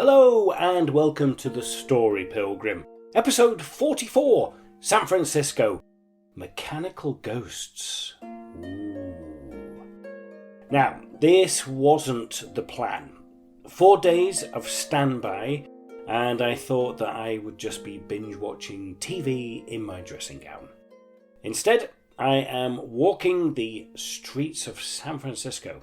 Hello and welcome to the Story Pilgrim, episode 44, San Francisco, Mechanical Ghosts. Ooh. Now, this wasn't the plan. 4 days of standby, and I thought that I would just be binge watching TV in my dressing gown. Instead, I am walking the streets of San Francisco,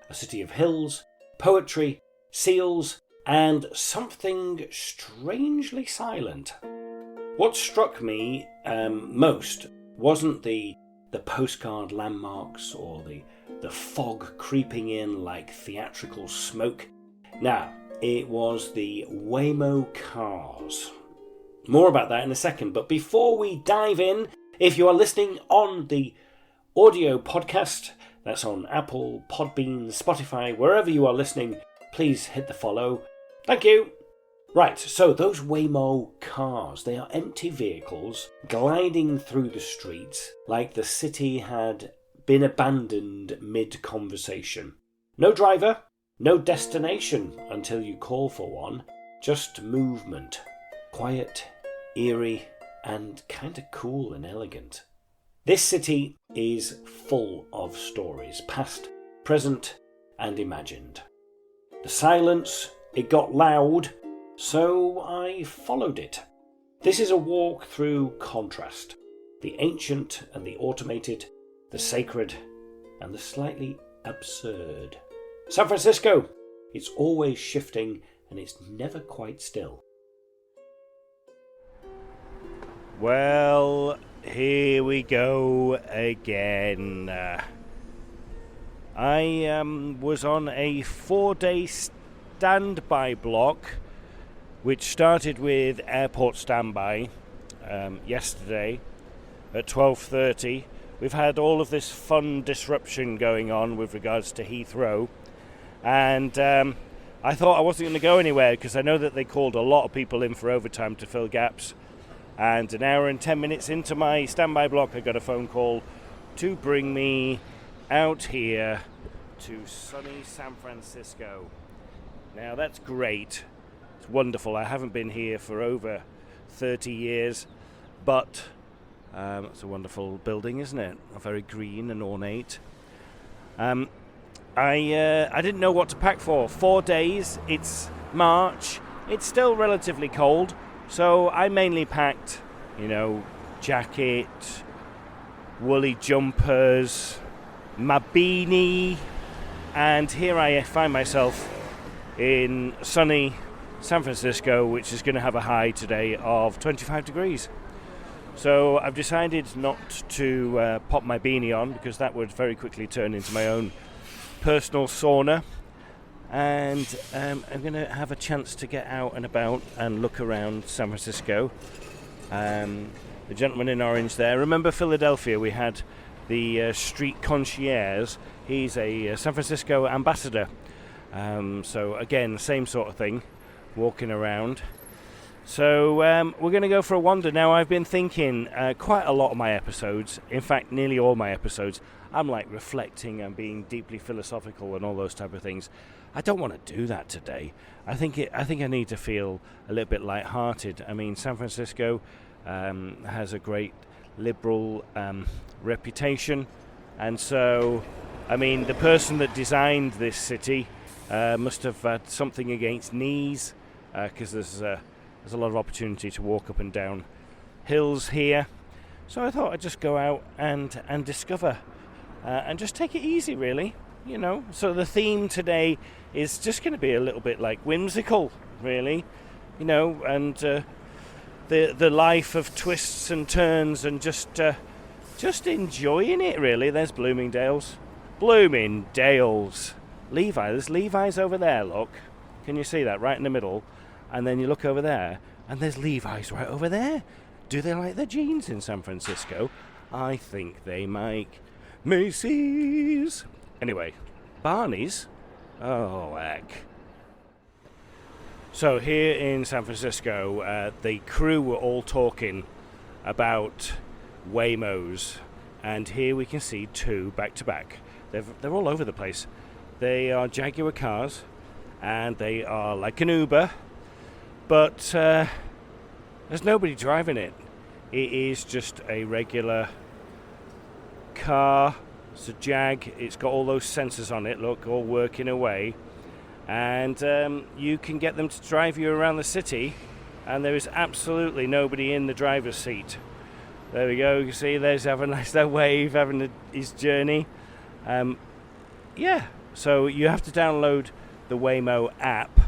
a city of hills, poetry, seals, and something strangely silent. What struck me most wasn't the postcard landmarks or the fog creeping in like theatrical smoke. Nah, it was the Waymo cars. More about that in a second, but before we dive in, if you are listening on the audio podcast, that's on Apple, Podbean, Spotify, wherever you are listening, please hit the follow. Thank you. Right, so those Waymo cars, they are empty vehicles gliding through the streets like the city had been abandoned mid-conversation. No driver, no destination until you call for one, just movement. Quiet, eerie, and kind of cool and elegant. This city is full of stories, past, present, and imagined. The silence, it got loud, so I followed it. This is a walk through contrast. The ancient and the automated, the sacred and the slightly absurd. San Francisco, it's always shifting and it's never quite still. Well, here we go again. I was on a 4-day standby block, which started with airport standby yesterday at 12:30. We've had all of this fun disruption going on with regards to Heathrow, and I thought I wasn't going to go anywhere because I know that they called a lot of people in for overtime to fill gaps, and an hour and 10 minutes into my standby block I got a phone call to bring me out here to sunny San Francisco. Now that's great, it's wonderful. I haven't been here for over 30 years, but it's a wonderful building, isn't it? Very green and ornate. I didn't know what to pack for. 4 days, it's March, it's still relatively cold, so I mainly packed, jacket, woolly jumpers, my beanie, and here I find myself in sunny San Francisco, which is going to have a high today of 25 degrees. So I've decided not to pop my beanie on because that would very quickly turn into my own personal sauna. And I'm going to have a chance to get out and about and look around San Francisco. The gentleman in orange there. Remember Philadelphia? We had the street concierge. He's a San Francisco ambassador. So again, same sort of thing, walking around. So we're going to go for a wander. Now, I've been thinking quite a lot of my episodes, in fact, nearly all my episodes, I'm like reflecting and being deeply philosophical and all those type of things. I don't want to do that today. I think I need to feel a little bit lighthearted. I mean, San Francisco has a great liberal reputation, and so, I mean, the person that designed this city must have had something against knees, because there's a lot of opportunity to walk up and down hills here. So I thought I'd just go out and discover and just take it easy, really. So the theme today is just going to be a little bit like whimsical, really, and the life of twists and turns and just enjoying it, really. There's Bloomingdale's. There's Levi's over there, look. Can you see that? Right in the middle. And then you look over there, and there's Levi's right over there. Do they like their jeans in San Francisco? I think they make Macy's. Anyway, Barney's? Oh, heck. So here in San Francisco, the crew were all talking about Waymos. And here we can see two back to back. They're all over the place. They are Jaguar cars, and they are like an Uber, but there's nobody driving it. It is just a regular car. It's a Jag. It's got all those sensors on it, look, all working away, and you can get them to drive you around the city, and there is absolutely nobody in the driver's seat. There we go. You see, there's having a nice wave, having his journey. So you have to download the Waymo app,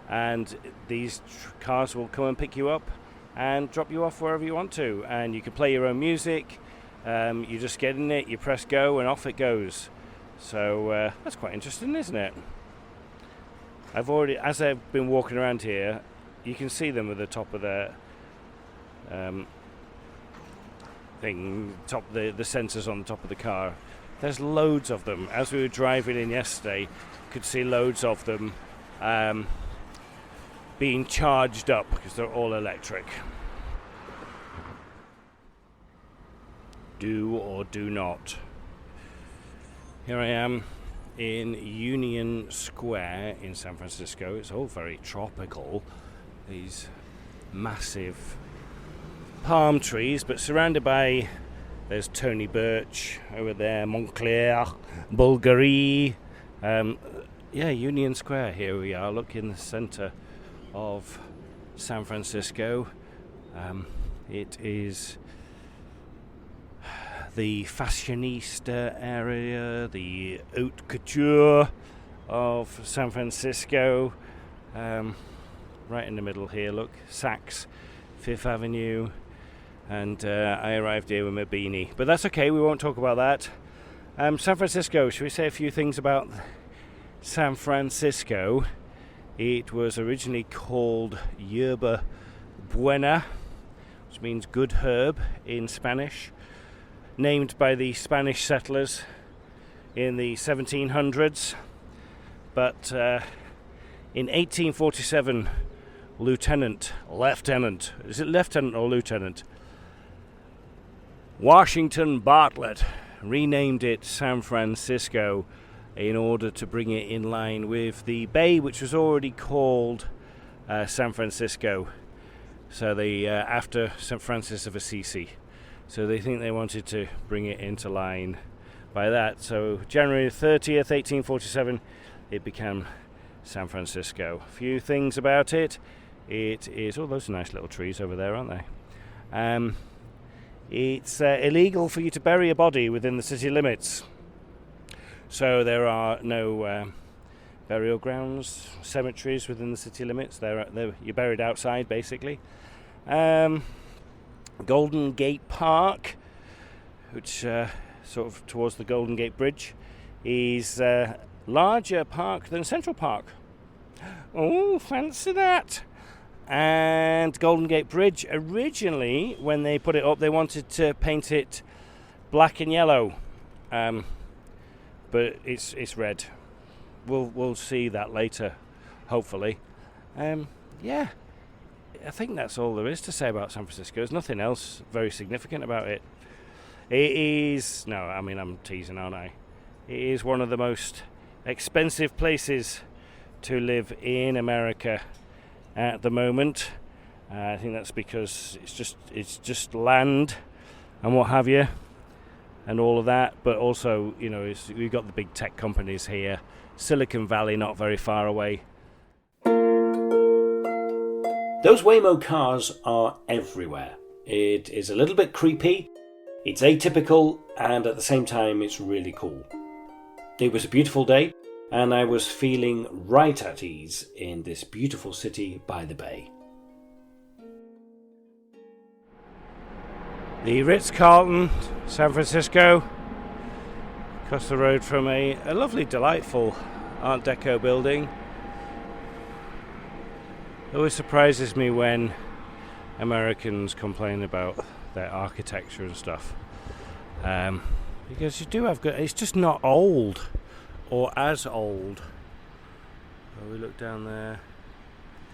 and these cars will come and pick you up and drop you off wherever you want to, and you can play your own music. You just get in it, you press go, and off it goes. So that's quite interesting, isn't it? As I've been walking around here, you can see them at the top of their the sensors on the top of the car. There's loads of them. As we were driving in yesterday, could see loads of them being charged up because they're all electric. Do or do not. Here I am in Union Square in San Francisco. It's all very tropical. These massive palm trees, but surrounded by, there's Tony Birch over there, Montclair, Bulgari. Union Square, here we are. Look, in the center of San Francisco. It is the fashionista area, the haute couture of San Francisco. Right in the middle here, look, Saks, Fifth Avenue, and I arrived here with my beanie. But that's okay, we won't talk about that. San Francisco, should we say a few things about San Francisco? It was originally called Yerba Buena, which means good herb in Spanish, named by the Spanish settlers in the 1700s. But in 1847, Lieutenant, is it lieutenant or lieutenant? Washington Bartlett renamed it San Francisco in order to bring it in line with the bay, which was already called San Francisco. So they after St. Francis of Assisi. So they think they wanted to bring it into line by that. So January 30th, 1847, it became San Francisco. A few things about it. It is, those are nice little trees over there, aren't they? It's illegal for you to bury a body within the city limits. So there are no burial grounds, cemeteries within the city limits. You're buried outside, basically. Golden Gate Park, which sort of towards the Golden Gate Bridge, is a larger park than Central Park. Oh, fancy that! And Golden Gate Bridge, originally, when they put it up, they wanted to paint it black and yellow, but it's red. We'll see that later, hopefully. I think that's all there is to say about San Francisco. There's nothing else very significant about it. It is, I'm teasing, aren't I? It is one of the most expensive places to live in America at the moment. I think that's because it's just land and what have you, and all of that. But also, we've got the big tech companies here. Silicon Valley, not very far away. Those Waymo cars are everywhere. It is a little bit creepy, it's atypical, and at the same time it's really cool. It was a beautiful day, and I was feeling right at ease in this beautiful city by the bay. The Ritz-Carlton, San Francisco, across the road from a lovely, delightful Art Deco building. It always surprises me when Americans complain about their architecture and stuff, because you do have it's just not old or as old. We look down there,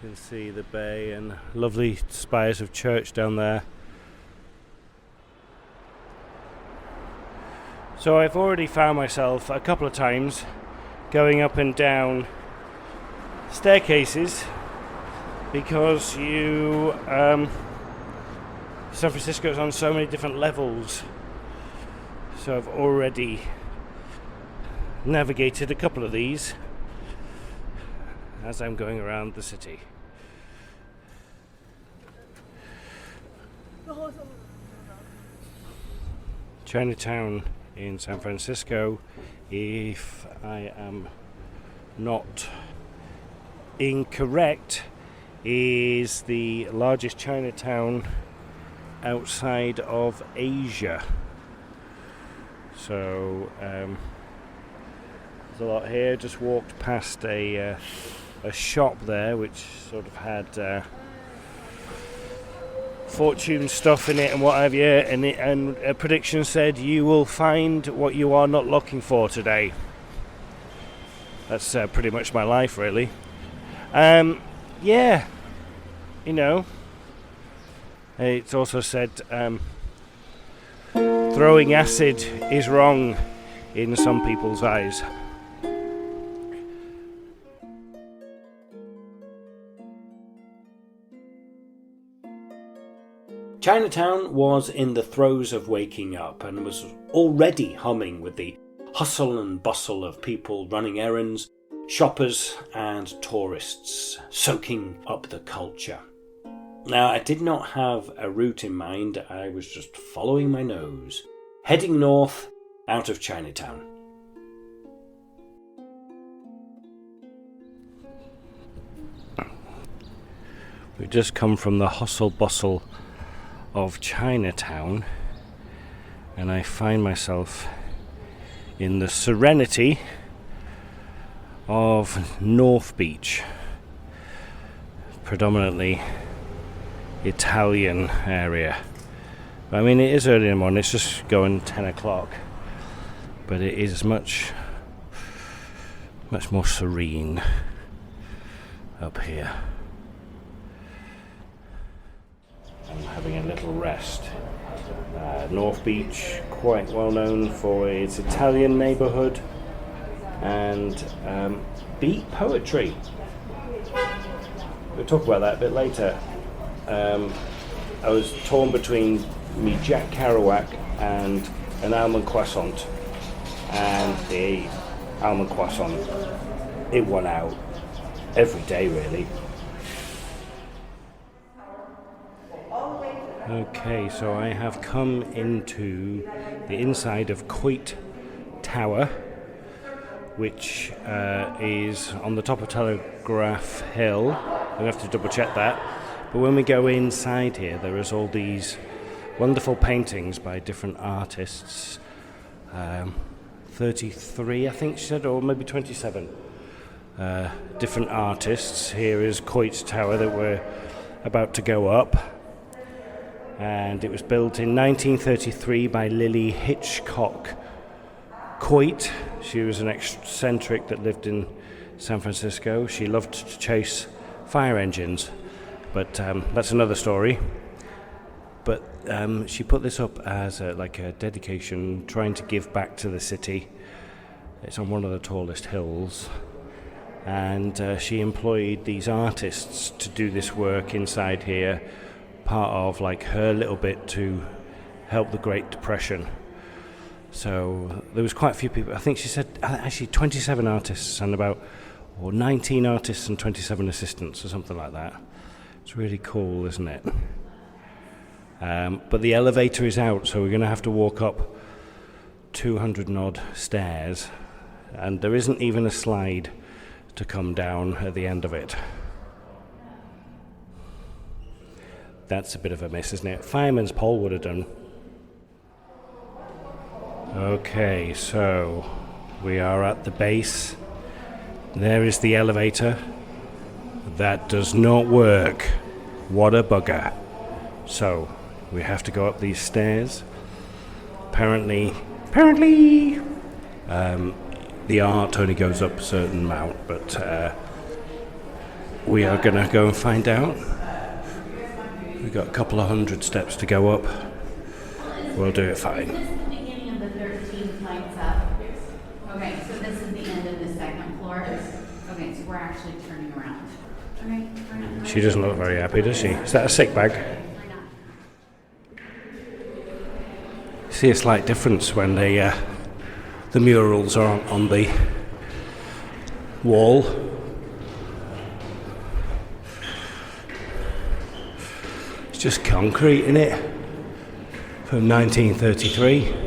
you can see the bay and lovely spires of church down there. So I've already found myself a couple of times going up and down staircases because San Francisco is on so many different levels. So I've already navigated a couple of these as I'm going around the city. Chinatown in San Francisco, if I am not incorrect, is the largest Chinatown outside of Asia. So there's a lot here. Just walked past a shop there which sort of had fortune stuff in it and what have you, and a prediction said you will find what you are not looking for today. That's pretty much my life, really. Yeah, you know, it's also said throwing acid is wrong in some people's eyes. Chinatown was in the throes of waking up and was already humming with the hustle and bustle of people running errands, shoppers and tourists soaking up the culture. Now, I did not have a route in mind, I was just following my nose, heading north out of Chinatown. We've just come from the hustle bustle of Chinatown, and I find myself in the serenity of North Beach, predominantly Italian area. I mean, it is early in the morning, it's just going 10 o'clock, but it is much more serene up here. I'm having a little rest. North Beach, quite well known for its Italian neighbourhood and beat poetry. We'll talk about that a bit later. I was torn between me Jack Kerouac and an almond croissant, and the almond croissant, it won out every day, really. Okay, so I have come into the inside of Coit Tower, which is on the top of Telegraph Hill. I'll have to double check that. But when we go inside here, there is all these wonderful paintings by different artists. 33, I think she said, or maybe 27 different artists. Here is Coit Tower that we're about to go up. And it was built in 1933 by Lily Hitchcock Coit. She was an eccentric that lived in San Francisco. She loved to chase fire engines, but that's another story. But she put this up as a dedication, trying to give back to the city. It's on one of the tallest hills, and she employed these artists to do this work inside here, part of her little bit to help the Great Depression. So there was quite a few people. I think she said actually 27 artists and 19 artists and 27 assistants or something like that. It's really cool, isn't it? But the elevator is out, so we're going to have to walk up 200 and odd stairs, and there isn't even a slide to come down at the end of it. That's a bit of a miss, isn't it? Fireman's pole would have done. Okay, so we are at the base. There is the elevator. That does not work. What a bugger. So, we have to go up these stairs. Apparently, the art only goes up a certain amount, but we are going to go and find out. We've got a couple of hundred steps to go up. We'll do it fine. This is the beginning of the 13th lights up. Okay, so this is the end of the second floor. Okay, so we're actually turning around. Okay, we're not. She doesn't look very happy, does she? Is that a sick bag? We're not. See a slight difference when the murals are on the wall. It's just concrete, in it, from 1933.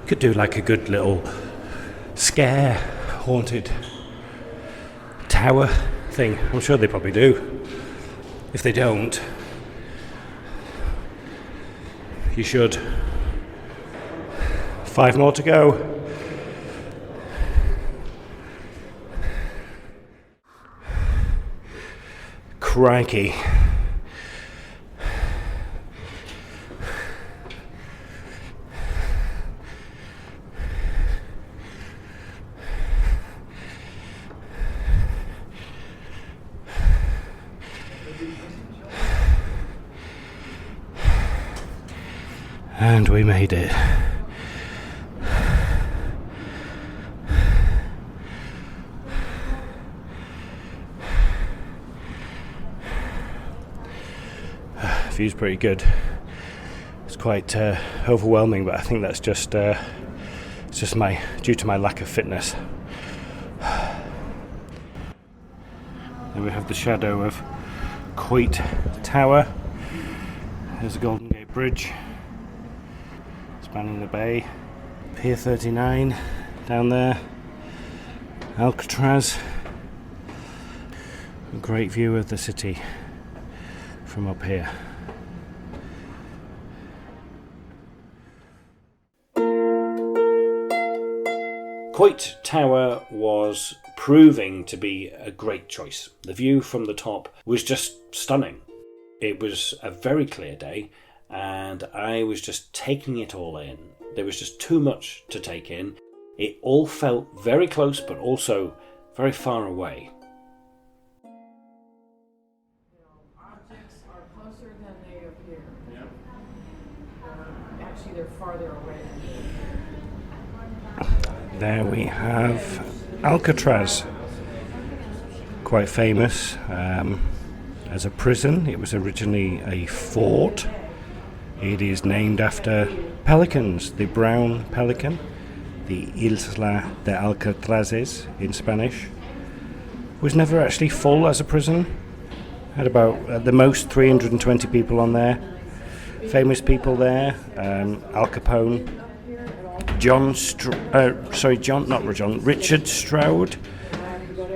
Could do like a good little scare haunted tower thing. I'm sure they probably do. If they don't, you should. 5 more to go. Crikey. And we made it. View's pretty good. It's quite overwhelming, but I think that's just it's just due to my lack of fitness. Then we have the shadow of Coit Tower. There's the Golden Gate Bridge spanning the bay. Pier 39 down there. Alcatraz. A great view of the city from up here. Coit Tower was proving to be a great choice. The view from the top was just stunning. It was a very clear day and I was just taking it all in. There was just too much to take in. It all felt very close but also very far away. Objects are closer than they appear. Yep. Actually, they're farther away. There we have Alcatraz, quite famous as a prison. It was originally a fort. It is named after pelicans, the brown pelican, the Isla de Alcatraces in Spanish. Was never actually full as a prison. Had about at the most 320 people on there. Famous people there, Al Capone, Richard Stroud,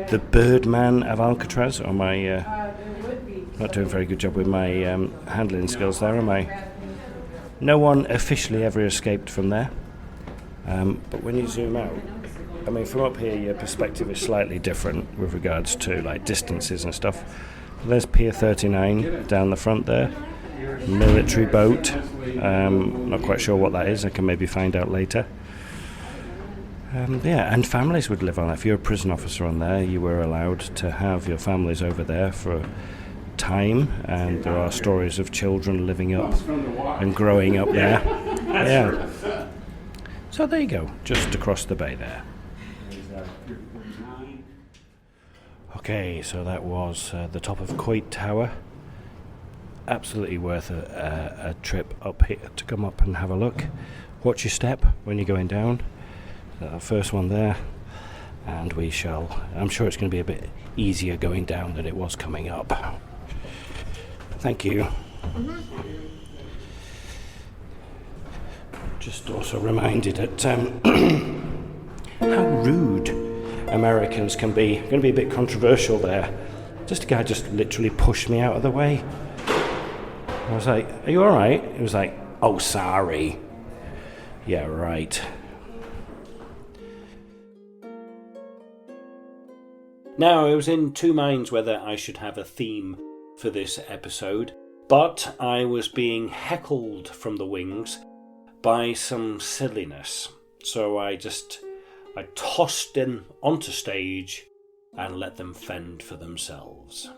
the Birdman of Alcatraz. Am I not doing a very good job with my handling skills there, am I? No one officially ever escaped from there. But when you zoom out, I mean, from up here, your perspective is slightly different with regards to like distances and stuff. There's Pier 39 down the front there. Military boat. Not quite sure what that is. I can maybe find out later. And families would live on it. If you're a prison officer on there, you were allowed to have your families over there for a time, and there are stories of children living up and growing up there. Yeah. So there you go, just across the bay there. Okay, so that was the top of Coit Tower. Absolutely worth a trip up here to come up and have a look. Watch your step when you're going down. First one there, and I'm sure it's going to be a bit easier going down than it was coming up. Thank you. Just also reminded that how rude Americans can be. Going to be a bit controversial there. Just a guy just literally pushed me out of the way. I was like, "Are you all right?" He was like, "Oh, sorry." Yeah, right. Now, I was in two minds whether I should have a theme for this episode, but I was being heckled from the wings by some silliness. So I tossed them onto stage and let them fend for themselves.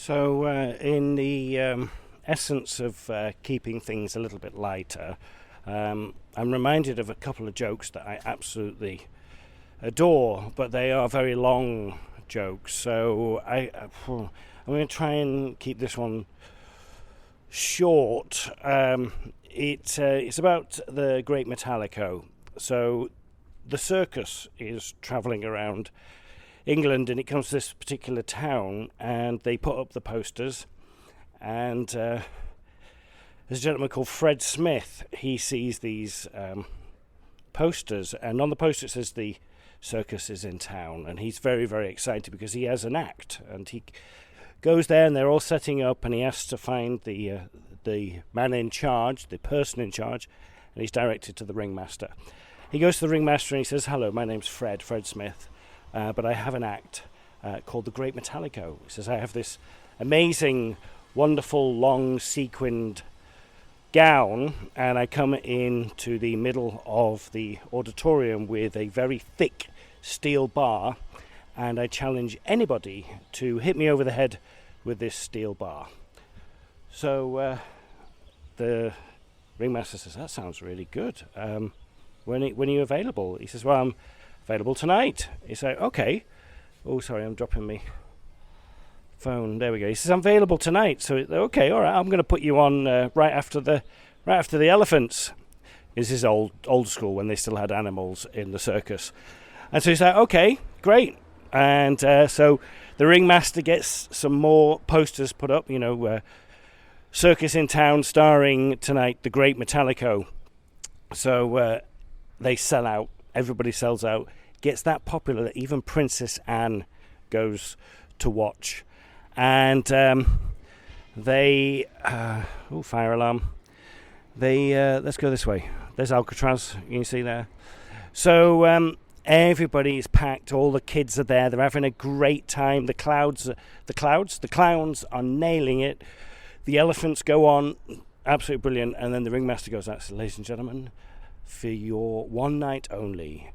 So, in the essence of keeping things a little bit lighter, I'm reminded of a couple of jokes that I absolutely adore, but they are very long jokes. So I'm going to try and keep this one short. It's about the Great Metallico. So the circus is travelling around England, and it comes to this particular town, and they put up the posters, and there's a gentleman called Fred Smith. He sees these posters, and on the poster it says the circus is in town, and he's very, very excited because he has an act, and he goes there and they're all setting up, and he has to find the man in charge, the person in charge, and he's directed to the ringmaster. He goes to the ringmaster and he says, "Hello, my name's Fred Smith. But I have an act called the Great Metallico." He says, "I have this amazing, wonderful, long, sequined gown, and I come into the middle of the auditorium with a very thick steel bar, and I challenge anybody to hit me over the head with this steel bar." So the ringmaster says, "That sounds really good. When are you available?" He says, "Well, I'm available tonight." He's like, "Okay." Oh, sorry, I'm dropping my phone. There we go. He says, "I'm available tonight." So, okay, all right, I'm going to put you on right after the elephants. This is old school, when they still had animals in the circus. And so he's like, "Okay, great." And so the ringmaster gets some more posters put up, circus in town starring tonight the Great Metallico. So they sell out. Everybody sells out. Gets that popular that even Princess Anne goes to watch. And they... fire alarm. Let's go this way. There's Alcatraz, you can see there. So everybody is packed. All the kids are there. They're having a great time. The clowns are nailing it. The elephants go on. Absolutely brilliant. And then the ringmaster goes out, "Ladies and gentlemen, for your one night only,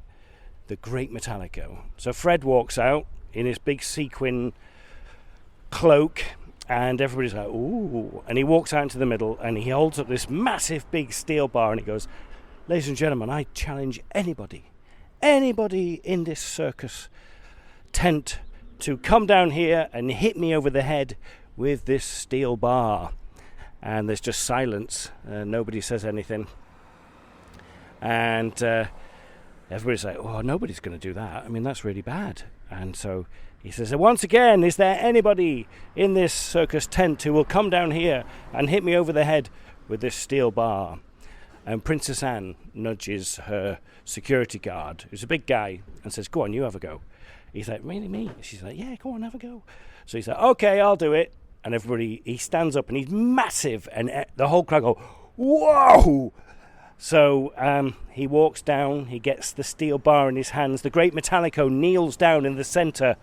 the Great Metallico." So Fred walks out in his big sequin cloak, and everybody's like, "Ooh." And he walks out into the middle, and he holds up this massive big steel bar, and he goes, "Ladies and gentlemen, I challenge anybody in this circus tent to come down here and hit me over the head with this steel bar." And there's just silence. Nobody says anything. And everybody's like, "Oh, nobody's going to do that. I mean, that's really bad." And so he says, "Once again, is there anybody in this circus tent who will come down here and hit me over the head with this steel bar?" And Princess Anne nudges her security guard, who's a big guy, and says, "Go on, you have a go." He's like, "Really, me?" She's like, "Yeah, go on, have a go." So he's like, "Okay, I'll do it." And he stands up, and he's massive, and the whole crowd go, "Whoa!" So he walks down, he gets the steel bar in his hands. The Great Metallico kneels down in the centre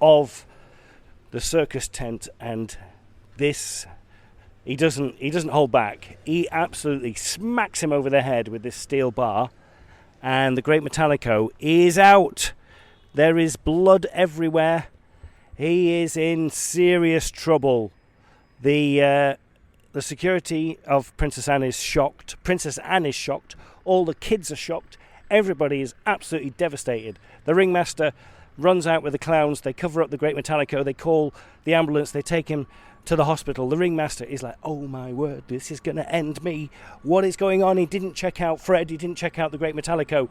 of the circus tent, and he doesn't hold back. He absolutely smacks him over the head with this steel bar, and the Great Metallico is out. There is blood everywhere. He is in serious trouble. The security of Princess Anne is shocked. All the kids are shocked. Everybody is absolutely devastated. The ringmaster runs out with the clowns. They cover up the Great Metallico. They call the ambulance. They take him to the hospital. The ringmaster is like, "Oh my word, this is going to end me. What is going on?" He didn't check out Fred. He didn't check out the Great Metallico.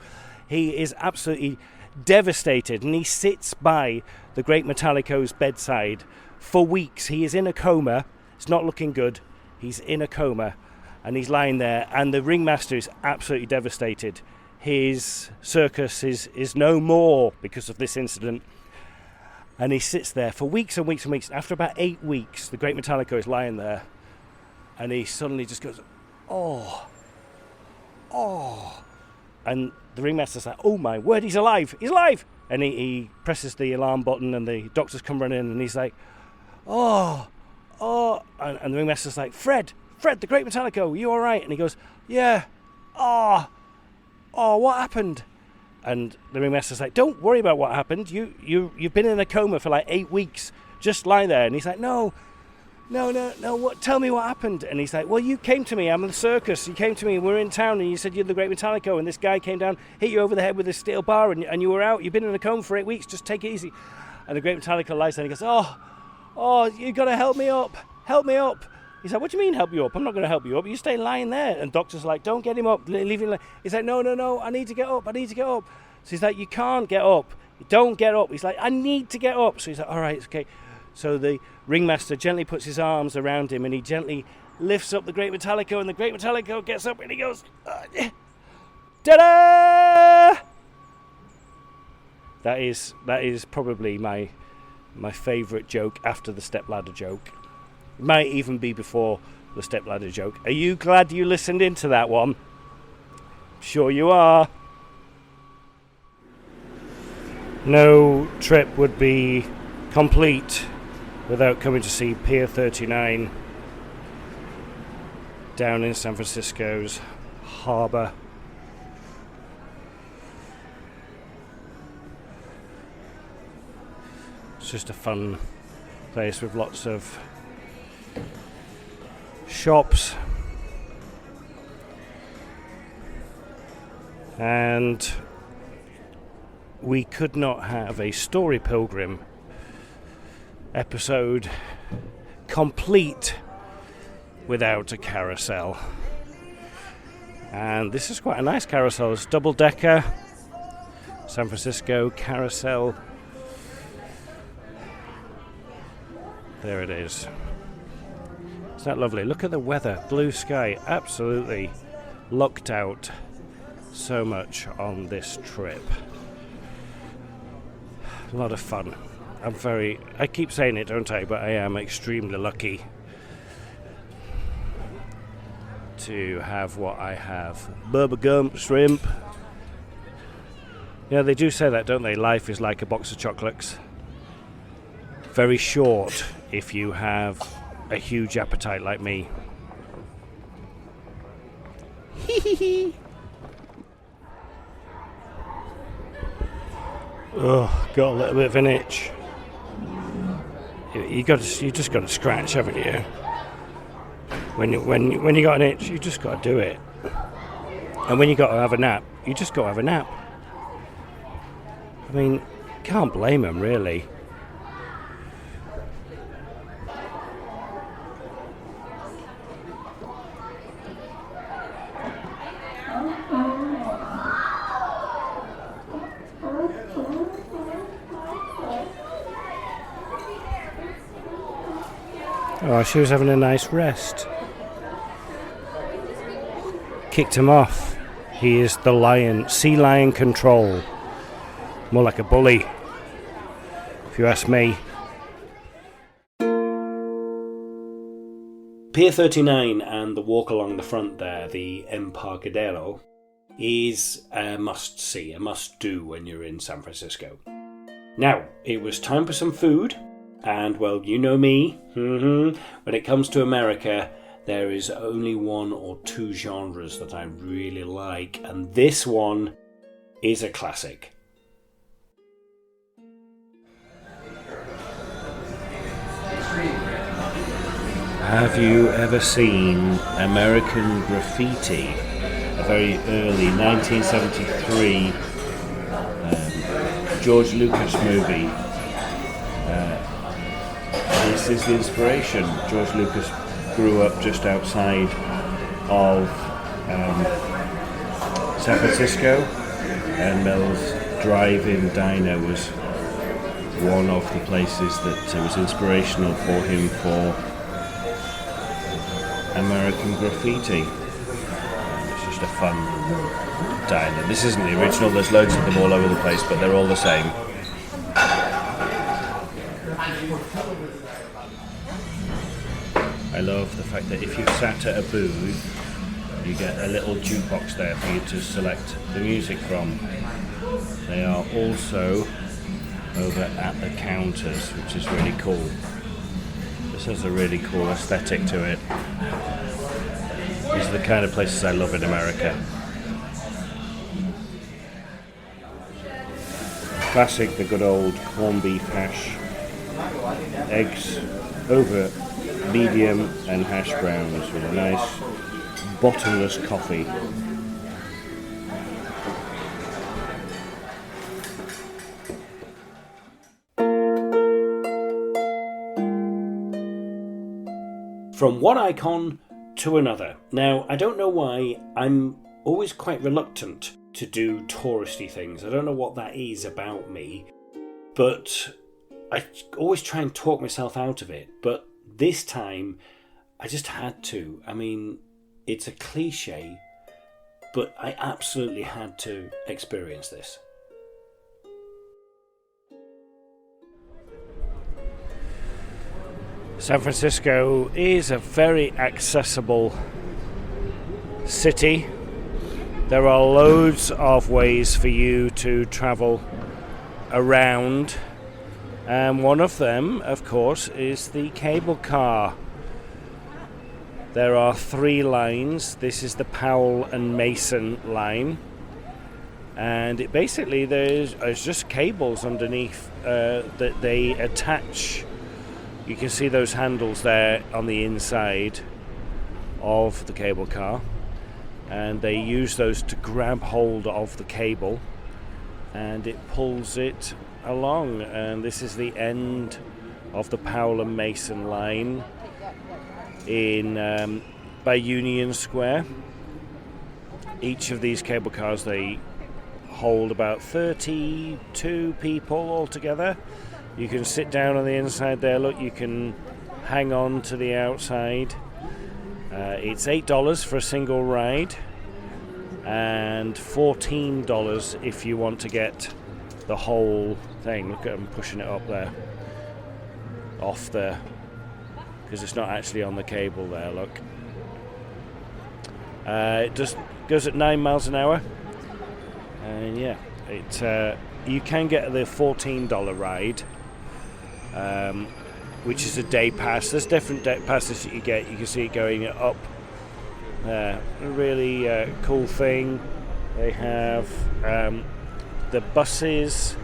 He is absolutely devastated, and he sits by the Great Metallico's bedside for weeks. He is in a coma. It's not looking good. He's in a coma, and he's lying there, and the ringmaster is absolutely devastated. His circus is no more because of this incident, and he sits there for weeks and weeks and weeks. After about 8 weeks, the Great Metallico is lying there, and he suddenly just goes, "Oh," and the ringmaster's like, "Oh my word, he's alive! And he presses the alarm button, and the doctors come running in, and he's like, "Oh," and the ringmaster's like, Fred, the Great Metallico, you all right?" And he goes, "Yeah." Oh, what happened?" And the ringmaster's like, "Don't worry about what happened. You've been in a coma for like 8 weeks. just lie there. And he's like, no, what? Tell me what happened. And he's like, well, you came to me. I'm in the circus. You came to me. We're in town, and you said you're the Great Metallico. And this guy came down, hit you over the head with a steel bar, and you were out. You've been in a coma for 8 weeks. Just take it easy. And the Great Metallico lies there, and he goes, oh, you got to help me up. Help me up. He's like, what do you mean help you up? I'm not going to help you up. You stay lying there. And doctor's like, don't get him up. Leave him. He's like, no. I need to get up. So he's like, you can't get up. Don't get up. He's like, I need to get up. So he's like, all right, okay. So the ringmaster gently puts his arms around him, and he gently lifts up the Great Metallico, and the Great Metallico gets up, and he goes, ta-da! That is probably my favourite joke after the stepladder joke. It might even be before the stepladder joke. Are you glad you listened into that one? Sure you are. No trip would be complete without coming to see Pier 39 down in San Francisco's harbour. It's just a fun place with lots of shops, and we could not have a Story Pilgrim episode complete without a carousel. And this is quite a nice carousel. It's double-decker San Francisco carousel. There it is. Isn't that lovely? Look at the weather. Blue sky. Absolutely lucked out so much on this trip. A lot of fun. I keep saying it, don't I? But I am extremely lucky to have what I have. Bubba gump, shrimp. Yeah, they do say that, don't they? Life is like a box of chocolates. Very short if you have a huge appetite like me. Oh, got a little bit of an itch. You just got to scratch, haven't you? When you got an itch, you just got to do it. And when you got to have a nap, you just got to have a nap. I mean, can't blame them, really. Oh, she was having a nice rest. Kicked him off. He is the lion, sea lion control. More like a bully, if you ask me. Pier 39 and the walk along the front there, the Embarcadero, is a must-see, a must-do when you're in San Francisco. Now, it was time for some food. And, well, you know me, when it comes to America, there is only one or two genres that I really like, and this one is a classic. Have you ever seen American Graffiti? A very early 1973 George Lucas movie. This is the inspiration. George Lucas grew up just outside of San Francisco, and Mel's Drive-In Diner was one of the places that was inspirational for him for American Graffiti. It's just a fun diner. This isn't the original, there's loads of them all over the place, but they're all the same. I love the fact that if you've sat at a booth, you get a little jukebox there for you to select the music from. They are also over at the counters, which is really cool. This has a really cool aesthetic to it. These are the kind of places I love in America. Classic, the good old corned beef hash. eggs over medium and hash browns with a nice bottomless coffee. From one icon to another. Now, I don't know why I'm always quite reluctant to do touristy things. I don't know what that is about me, but I always try and talk myself out of it. But this time, I just had to. I mean, it's a cliche, but I absolutely had to experience this. San Francisco is a very accessible city. There are loads of ways for you to travel around, and one of them, of course, is the cable car. There are 3 lines. This is the Powell and Mason line, and it basically there's just cables underneath that they attach. You can see those handles there on the inside of the cable car, and they use those to grab hold of the cable, and it pulls it along. And this is the end of the Powell and Mason line in by Union Square. Each of these cable cars, they hold about 32 people altogether. You can sit down on the inside there. Look, you can hang on to the outside. It's $8 for a single ride, and $14 if you want to get the whole thing. Look at them pushing it up there, off there, because it's not actually on the cable there. Look, it just goes at 9 miles an hour, and yeah, it you can get the $14 ride. Which is a day pass. There's different day passes that you get. You can see it going up. A really cool thing. They have the buses,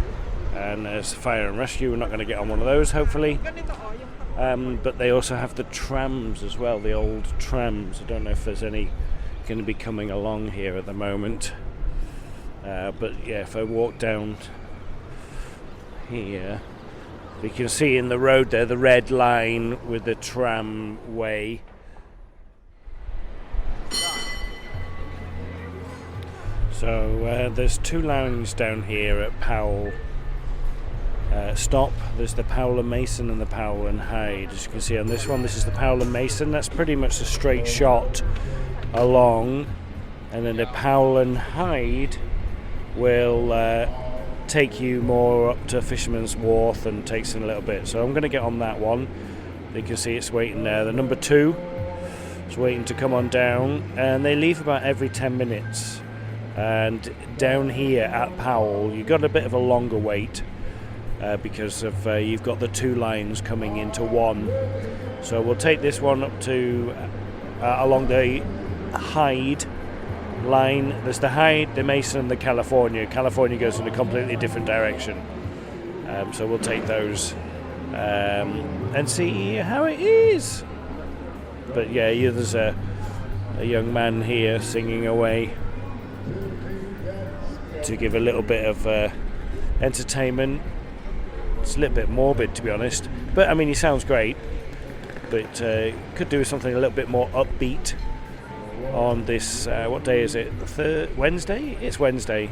and there's fire and rescue. We're not going to get on one of those, hopefully. But they also have the trams as well, the old trams. I don't know if there's any going to be coming along here at the moment. But yeah, if I walk down here, you can see in the road there the red line with the tramway. So there's 2 lines down here at Powell stop. There's the Powell and Mason and the Powell and Hyde. As you can see on this one, this is the Powell and Mason. That's pretty much a straight shot along, and then the Powell and Hyde will take you more up to Fisherman's Wharf and takes in a little bit. So I'm going to get on that one. You can see it's waiting there. The number 2 is waiting to come on down, and they leave about every 10 minutes. And down here at Powell, you've got a bit of a longer wait because of you've got the 2 lines coming into one. So we'll take this one up to along the Hyde line. There's the Hyde, the Mason, and the California. California goes in a completely different direction. So we'll take those and see how it is. But yeah, there's a young man here singing away to give a little bit of entertainment. It's a little bit morbid, to be honest, but I mean, he sounds great. But could do something a little bit more upbeat on this. What day is it? Wednesday? It's Wednesday.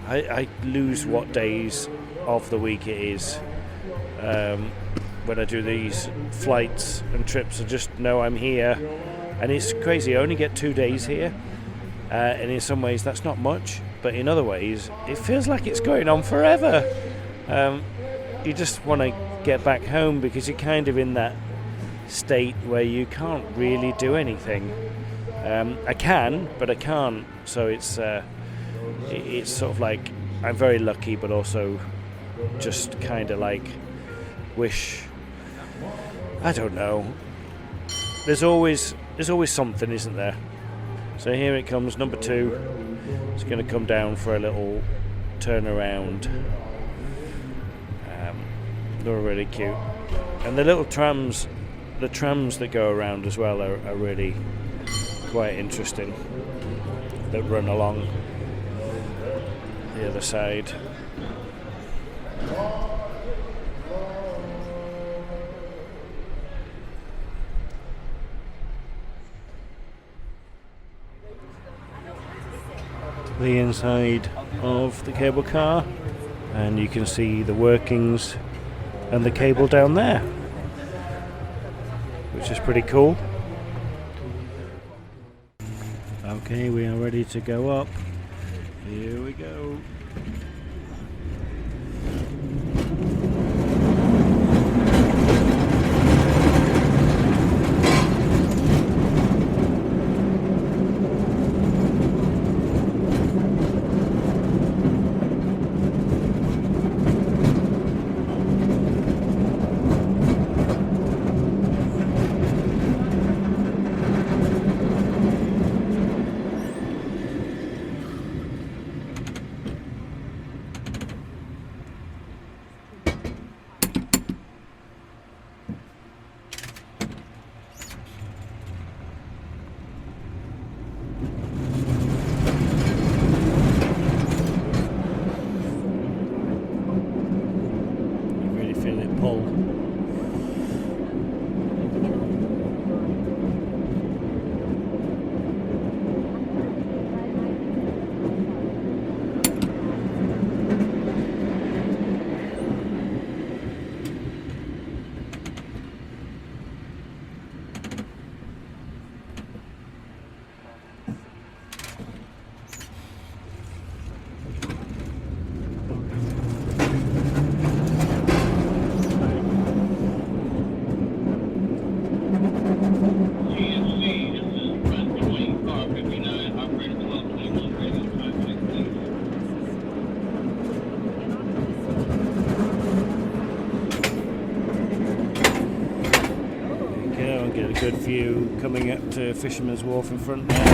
I lose what days of the week it is when I do these flights and trips. I just know I'm here, and it's crazy. I only get 2 days here, and in some ways that's not much, but in other ways it feels like it's going on forever. You just want to get back home because you're kind of in that state where you can't really do anything. I can, but I can't. So it's sort of like I'm very lucky, but also just kind of like wish. I don't know. There's always something, isn't there? So here it comes, number 2. It's going to come down for a little turnaround. They're really cute. And the little trams, the trams that go around as well are really quite interesting, that run along the other side. The inside of the cable car, and you can see the workings and the cable down there, which is pretty cool. Okay, we are ready to go up. Here we go. Good view coming up to Fisherman's Wharf in front there.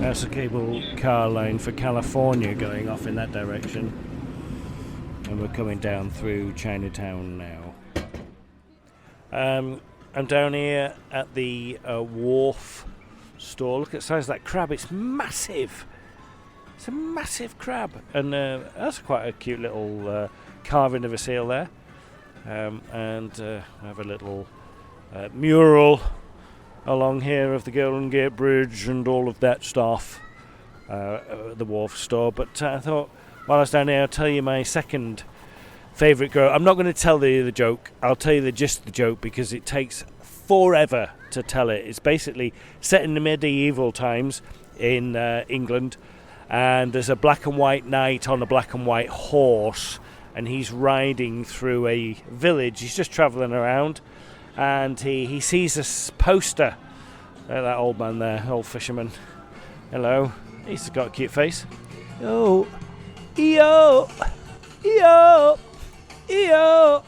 That's a cable car line for California going off in that direction, and we're coming down through Chinatown now. I'm down here at the wharf store. Look at the size of that crab, it's massive. It's a massive crab, and that's quite a cute little carving of a seal there. And I have a little mural along here of the Golden Gate Bridge and all of that stuff, at the wharf store. But I thought, while I was down here, I'll tell you my second favourite girl. I'm not going to tell you the joke, I'll tell you the gist of the joke, because it takes forever to tell it. It's basically set in the medieval times in England, and there's a black and white knight on a black and white horse, and he's riding through a village. He's just travelling around, and he sees this poster. That old man there, old fisherman. Hello. He's got a cute face. Oh, yo, yo, yo.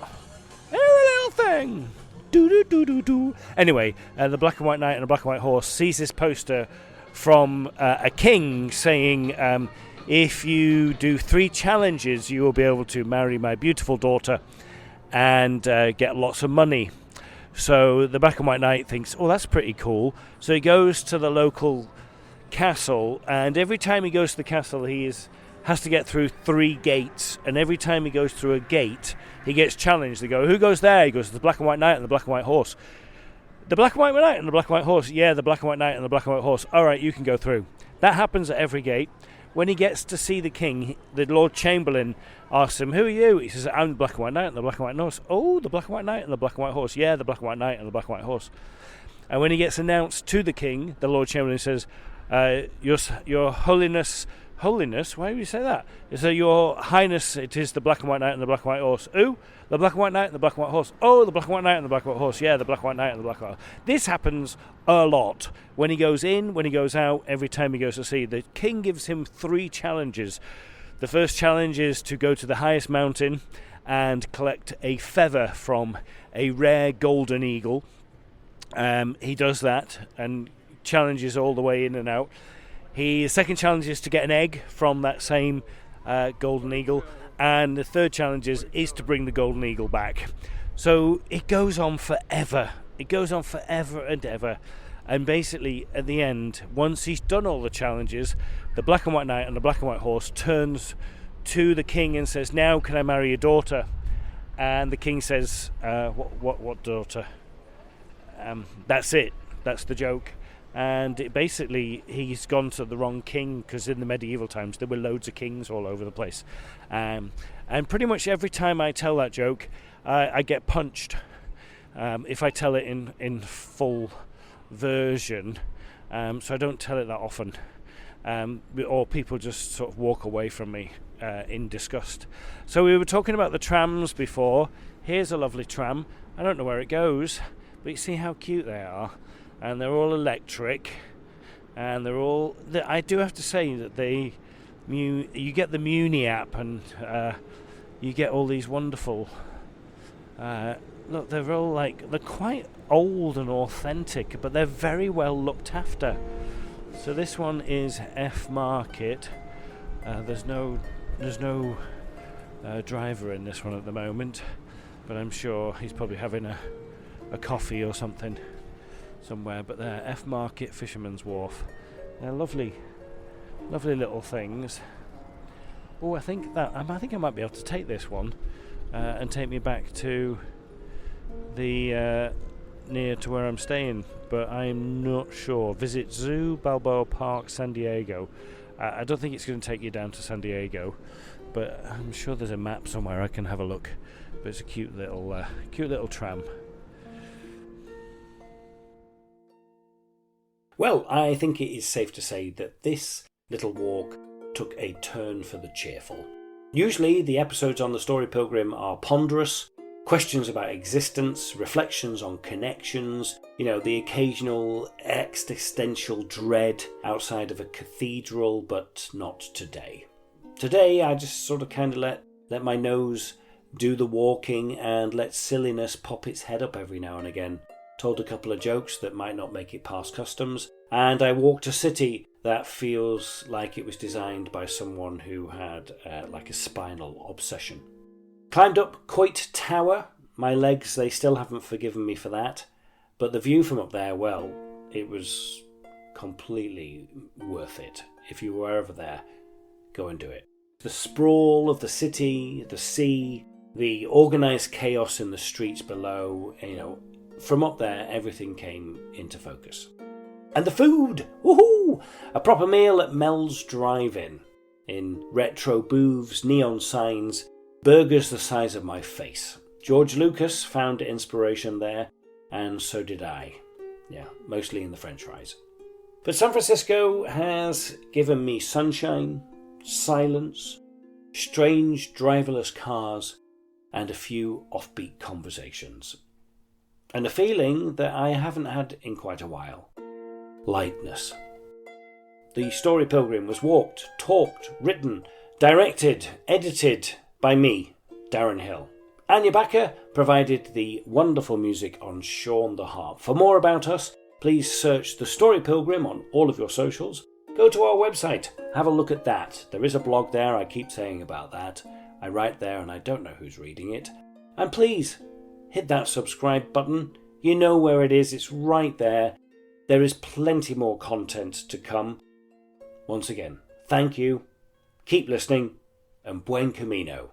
Every little thing. Do do do do do. Anyway, the black and white knight and the black and white horse sees this poster from a king saying, if you do 3 challenges, you will be able to marry my beautiful daughter and get lots of money. So the black and white knight thinks, oh, that's pretty cool. So he goes to the local castle, and every time he goes to the castle, has to get through 3 gates. And every time he goes through a gate, he gets challenged. They go, who goes there? He goes, the black and white knight and the black and white horse. The black and white knight and the black and white horse? Yeah, the black and white knight and the black and white horse. All right, you can go through. That happens at every gate. When he gets to see the king, the Lord Chamberlain asks him, who are you? He says, I'm the black and white knight and the black and white horse. Oh, the black and white knight and the black and white horse. Yeah, the black and white knight and the black and white horse. And when he gets announced to the king, the Lord Chamberlain says, your holiness, why would you say that? He says, your highness, it is the black and white knight and the black and white horse. Who? The black and white knight and the black and white horse. Oh, the black and white knight and the black and white horse. Yeah, the black and white knight and the black and white horse. This happens a lot. When he goes in, when he goes out, every time he goes to sea. The king gives him 3 challenges. The first challenge is to go to the highest mountain and collect a feather from a rare golden eagle. He does that and challenges all the way in and out. The second challenge is to get an egg from that same golden eagle, And the third challenge is to bring the golden eagle back. So it goes on forever. It goes on forever and ever. And basically, at the end, once he's done all the challenges, the black and white knight and the black and white horse turns to the king and says, "Now can I marry your daughter?" And the king says, what daughter? That's it. That's the joke. And he's gone to the wrong king, because in the medieval times there were loads of kings all over the place. And pretty much every time I tell that joke, I get punched. If I tell it in full version, so I don't tell it that often, or people just sort of walk away from me in disgust. So we were talking about the trams before. Here's a lovely tram. I don't know where it goes, but you see how cute they are, and they're all electric, and I do have to say that you get the Muni app, and you get all these wonderful look, they're quite old and authentic, but they're very well looked after. So this one is F Market. There's no driver in this one at the moment, but I'm sure he's probably having a coffee or something somewhere. But there, F Market, Fisherman's Wharf. They're lovely little things. Oh, I think I might be able to take this one and take me back to the near to where I'm staying, but I'm not sure. Visit Zoo Balboa Park, San Diego. I don't think it's going to take you down to San Diego, but I'm sure there's a map somewhere I can have a look. But it's a cute little tram. Well, I think it is safe to say that this little walk took a turn for the cheerful. Usually the episodes on the Story Pilgrim are ponderous, questions about existence, reflections on connections, the occasional existential dread outside of a cathedral, but not today. Today I just sort of kind of let my nose do the walking and let silliness pop its head up every now and again. Told a couple of jokes that might not make it past customs, and I walked a city that feels like it was designed by someone who had like a spinal obsession. Climbed up Coit Tower. My legs, they still haven't forgiven me for that. But the view from up there, well, it was completely worth it. If you were ever there, go and do it. The sprawl of the city, the sea, the organised chaos in the streets below, from up there, everything came into focus. And the food! Woohoo! A proper meal at Mel's Drive-In. In retro booths, neon signs, burgers the size of my face. George Lucas found inspiration there, and so did I. Yeah, mostly in the french fries. But San Francisco has given me sunshine, silence, strange driverless cars, and a few offbeat conversations. And a feeling that I haven't had in quite a while. Lightness. The Story Pilgrim was walked, talked, written, directed, edited by me, Darren Hill. Anya Backer provided the wonderful music on Sean the Harp. For more about us, please search The Story Pilgrim on all of your socials. Go to our website, have a look at that. There is a blog there, I keep saying about that. I write there and I don't know who's reading it. And please, hit that subscribe button. You know where it is, it's right there. There is plenty more content to come. Once again, thank you, keep listening, and buen camino.